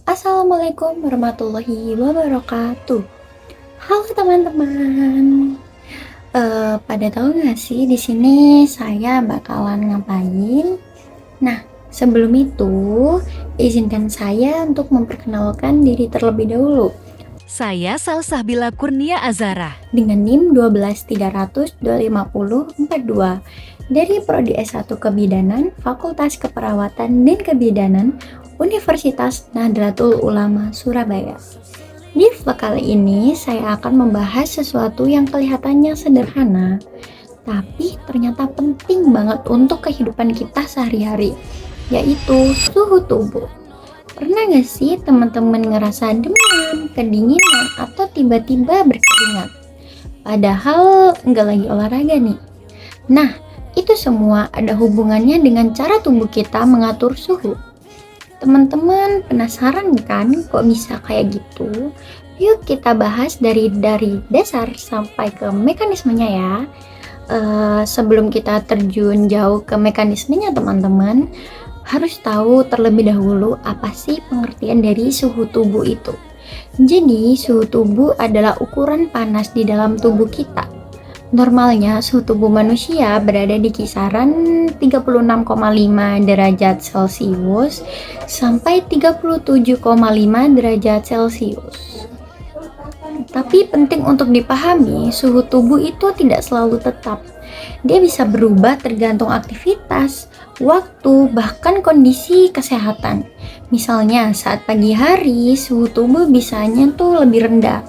Assalamualaikum warahmatullahi wabarakatuh. Halo teman-teman. Pada tahu nggak sih di sini saya bakalan ngapain? Nah, sebelum itu izinkan saya untuk memperkenalkan diri terlebih dahulu Saya Salsabila Kurnia Azara. dengan NIM 123002502 dari Prodi S1 Kebidanan, Fakultas Keperawatan dan Kebidanan, Universitas Nahdlatul Ulama Surabaya. Di vlog kali ini saya akan membahas sesuatu yang kelihatannya sederhana, tapi ternyata penting banget untuk kehidupan kita sehari-hari, yaitu suhu tubuh. Pernah gak sih teman-teman ngerasa demam, kedinginan, atau tiba-tiba berkeringat? Padahal nggak lagi olahraga nih. Nah, itu semua ada hubungannya dengan cara tubuh kita mengatur suhu. Teman-teman penasaran kan kok bisa kayak gitu? Yuk kita bahas dari dasar sampai ke mekanismenya ya. Sebelum kita terjun jauh ke mekanismenya teman-teman, harus tahu terlebih dahulu apa sih pengertian dari suhu tubuh itu. Jadi suhu tubuh adalah ukuran panas di dalam tubuh kita. Normalnya suhu tubuh manusia berada di kisaran 36,5 derajat Celcius sampai 37,5 derajat Celcius. Tapi penting untuk dipahami, suhu tubuh itu tidak selalu tetap. Dia bisa berubah tergantung aktivitas, waktu, bahkan kondisi kesehatan. Misalnya saat pagi hari, suhu tubuh bisanya tuh lebih rendah.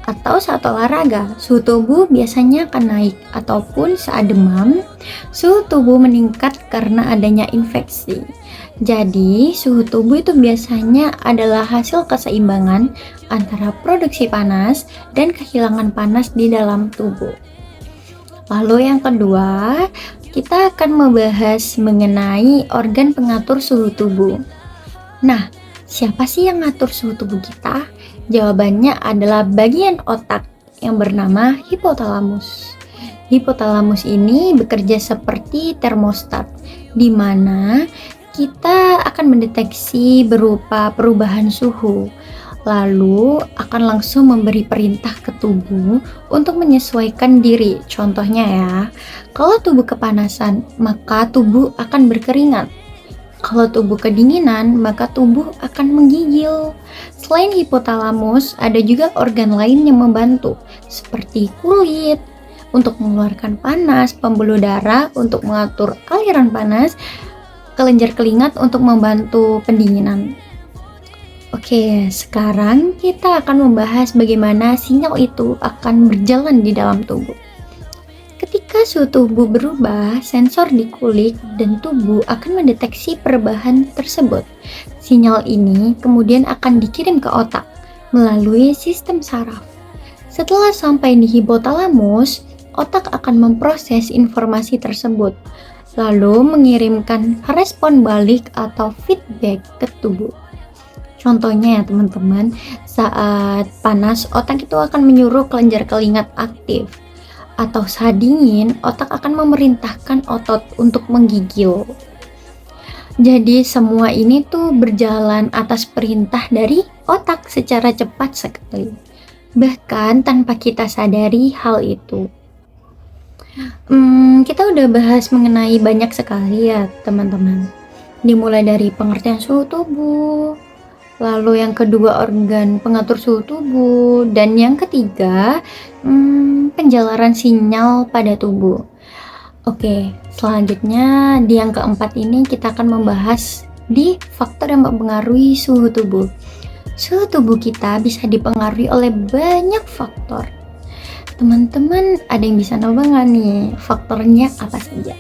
Atau saat olahraga, suhu tubuh biasanya akan naik. Ataupun saat demam, suhu tubuh meningkat karena adanya infeksi. Jadi, suhu tubuh itu biasanya adalah hasil keseimbangan antara produksi panas dan kehilangan panas di dalam tubuh. Lalu yang kedua, kita akan membahas mengenai organ pengatur suhu tubuh. Nah, siapa sih yang ngatur suhu tubuh kita? Jawabannya adalah bagian otak yang bernama hipotalamus. Hipotalamus ini bekerja seperti termostat, di mana kita akan mendeteksi berupa perubahan suhu, lalu akan langsung memberi perintah ke tubuh untuk menyesuaikan diri. Contohnya ya, kalau tubuh kepanasan, maka tubuh akan berkeringat. Kalau tubuh kedinginan, maka tubuh akan menggigil. Selain hipotalamus, ada juga organ lain yang membantu, seperti kulit untuk mengeluarkan panas, pembuluh darah untuk mengatur aliran panas, kelenjar keringat untuk membantu pendinginan. Oke, sekarang kita akan membahas bagaimana sinyal itu akan berjalan di dalam tubuh. Ketika suhu tubuh berubah, sensor di kulit dan tubuh akan mendeteksi perubahan tersebut. Sinyal ini kemudian akan dikirim ke otak melalui sistem saraf. Setelah sampai di hipotalamus, otak akan memproses informasi tersebut, lalu mengirimkan respon balik atau feedback ke tubuh. Contohnya ya teman-teman, saat panas otak itu akan menyuruh kelenjar keringat aktif, atau saat dingin otak akan memerintahkan otot untuk menggigil. Jadi semua ini tuh berjalan atas perintah dari otak secara cepat sekali, bahkan tanpa kita sadari hal itu. Kita udah bahas mengenai banyak sekali ya teman-teman, dimulai dari pengertian suhu tubuh, lalu yang kedua organ pengatur suhu tubuh, dan yang ketiga penjalaran sinyal pada tubuh. Oke, selanjutnya di yang keempat ini kita akan membahas di faktor yang mempengaruhi suhu tubuh. Suhu tubuh kita bisa dipengaruhi oleh banyak faktor. Teman-teman ada yang bisa nebak nggak nih faktornya apa saja?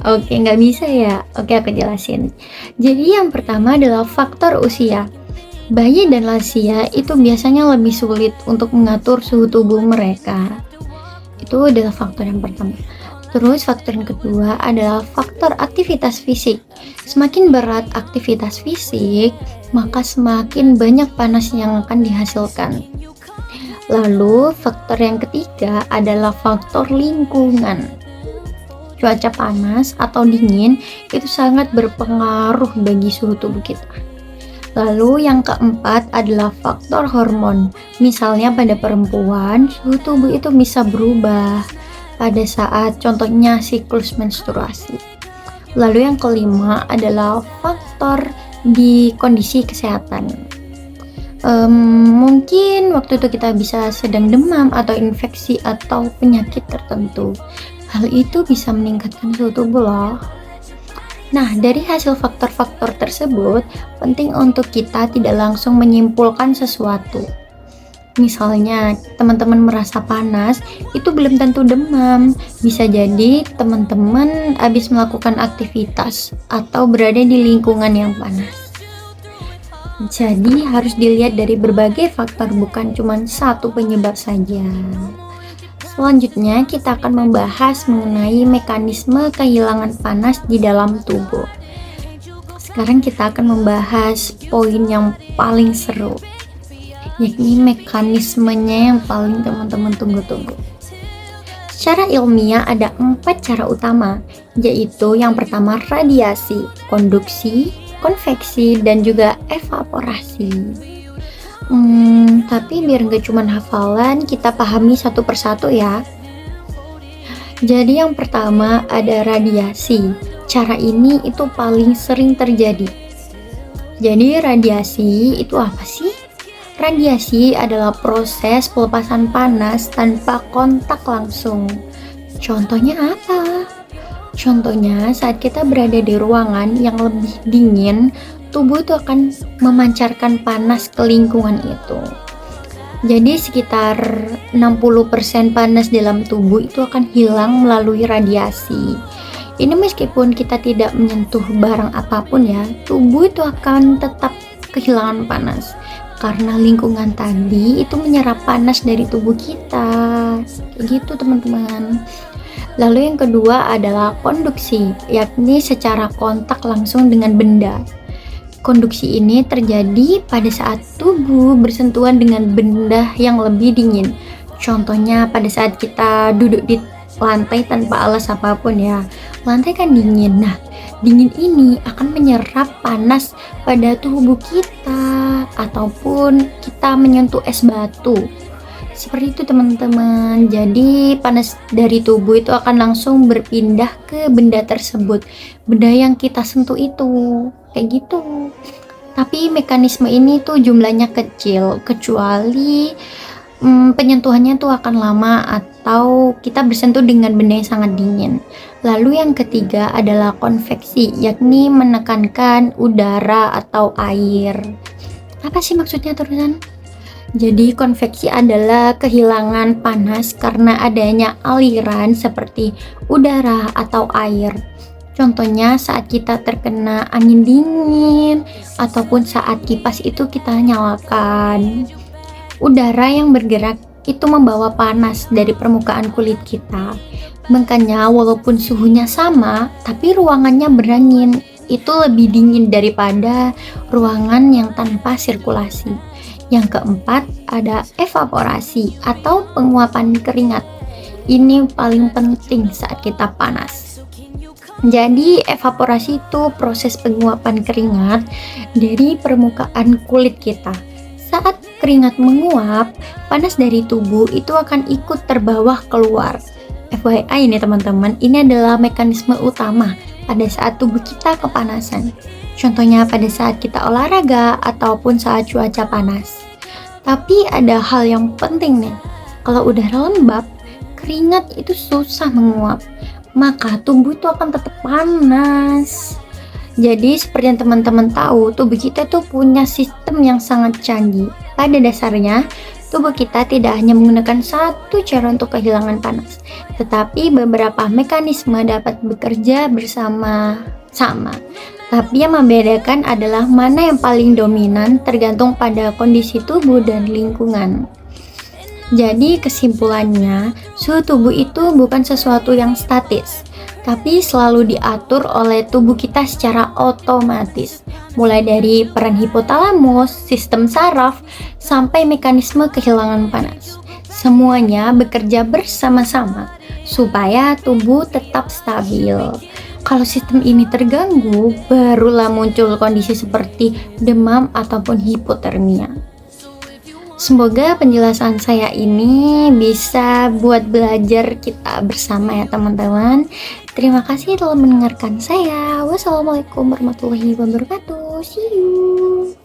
Oke, nggak bisa ya? Oke, aku jelasin. Jadi yang pertama adalah faktor usia. Bayi dan lansia itu biasanya lebih sulit untuk mengatur suhu tubuh mereka. Itu adalah faktor yang pertama. Terus faktor yang kedua adalah faktor aktivitas fisik. Semakin berat aktivitas fisik, maka semakin banyak panas yang akan dihasilkan. Lalu faktor yang ketiga adalah faktor lingkungan. Cuaca panas atau dingin itu sangat berpengaruh bagi suhu tubuh kita. Lalu yang keempat adalah faktor hormon. Misalnya pada perempuan, suhu tubuh itu bisa berubah pada saat contohnya siklus menstruasi. Lalu yang kelima adalah faktor di kondisi kesehatan. Mungkin waktu itu kita bisa sedang demam atau infeksi atau penyakit tertentu. Hal itu bisa meningkatkan suhu tubuh loh. Nah, dari hasil faktor-faktor tersebut, penting untuk kita tidak langsung menyimpulkan sesuatu. Misalnya, teman-teman merasa panas, itu belum tentu demam. Bisa jadi teman-teman habis melakukan aktivitas atau berada di lingkungan yang panas. Jadi, harus dilihat dari berbagai faktor, bukan cuma satu penyebab saja. Selanjutnya, kita akan membahas mengenai mekanisme kehilangan panas di dalam tubuh. Sekarang kita akan membahas poin yang paling seru, yakni mekanismenya yang paling teman-teman tunggu-tunggu. Secara ilmiah ada 4 cara utama, yaitu yang pertama radiasi, konduksi, konveksi, dan juga evaporasi. Tapi biar nggak cuma hafalan, kita pahami satu persatu ya. Jadi yang pertama ada radiasi. Cara ini itu paling sering terjadi. Jadi radiasi itu apa sih? Radiasi adalah proses pelepasan panas tanpa kontak langsung. Contohnya apa? Contohnya saat kita berada di ruangan yang lebih dingin, tubuh itu akan memancarkan panas ke lingkungan itu. Jadi sekitar 60% panas dalam tubuh itu akan hilang melalui radiasi. Ini meskipun kita tidak menyentuh barang apapun ya, tubuh itu akan tetap kehilangan panas. Karena lingkungan tadi itu menyerap panas dari tubuh kita. Kayak gitu teman-teman. Lalu yang kedua adalah konduksi, yakni secara kontak langsung dengan benda. Konduksi ini terjadi pada saat tubuh bersentuhan dengan benda yang lebih dingin. Contohnya pada saat kita duduk di lantai tanpa alas apapun ya. Lantai kan dingin. Nah, dingin ini akan menyerap panas pada tubuh kita ataupun kita menyentuh es batu. Seperti itu teman-teman. Jadi panas dari tubuh itu akan langsung berpindah ke benda tersebut. Benda yang kita sentuh itu. Kayak gitu. Tapi mekanisme ini tuh jumlahnya kecil, kecuali penyentuhannya tuh akan lama atau kita bersentuh dengan benda yang sangat dingin. Lalu yang ketiga adalah konveksi, yakni menekankan udara atau air. Apa sih maksudnya terusan? Jadi konveksi adalah kehilangan panas karena adanya aliran seperti udara atau air. Contohnya saat kita terkena angin dingin ataupun saat kipas itu kita nyalakan. Udara yang bergerak itu membawa panas dari permukaan kulit kita. Makanya walaupun suhunya sama, tapi ruangannya berangin. Itu lebih dingin daripada ruangan yang tanpa sirkulasi. Yang keempat ada evaporasi atau penguapan keringat. Ini paling penting saat kita panas. Jadi evaporasi itu proses penguapan keringat dari permukaan kulit kita. Saat keringat menguap, panas dari tubuh itu akan ikut terbawa keluar. FYI ini teman-teman, ini adalah mekanisme utama pada saat tubuh kita kepanasan. Contohnya pada saat kita olahraga ataupun saat cuaca panas. Tapi ada hal yang penting nih. Kalau udara lembab, keringat itu susah menguap. Maka tubuh itu akan tetap panas. Jadi seperti yang teman-teman tahu, tubuh kita tuh punya sistem yang sangat canggih. Pada dasarnya, tubuh kita tidak hanya menggunakan satu cara untuk kehilangan panas, tetapi beberapa mekanisme dapat bekerja bersama-sama. Tapi yang membedakan adalah mana yang paling dominan tergantung pada kondisi tubuh dan lingkungan. Jadi kesimpulannya, suhu tubuh itu bukan sesuatu yang statis, tapi selalu diatur oleh tubuh kita secara otomatis. Mulai dari peran hipotalamus, sistem saraf, sampai mekanisme kehilangan panas. Semuanya bekerja bersama-sama supaya tubuh tetap stabil. Kalau sistem ini terganggu, barulah muncul kondisi seperti demam ataupun hipotermia. Semoga penjelasan saya ini bisa buat belajar kita bersama ya teman-teman. Terima kasih telah mendengarkan saya. Wassalamualaikum warahmatullahi wabarakatuh. See you.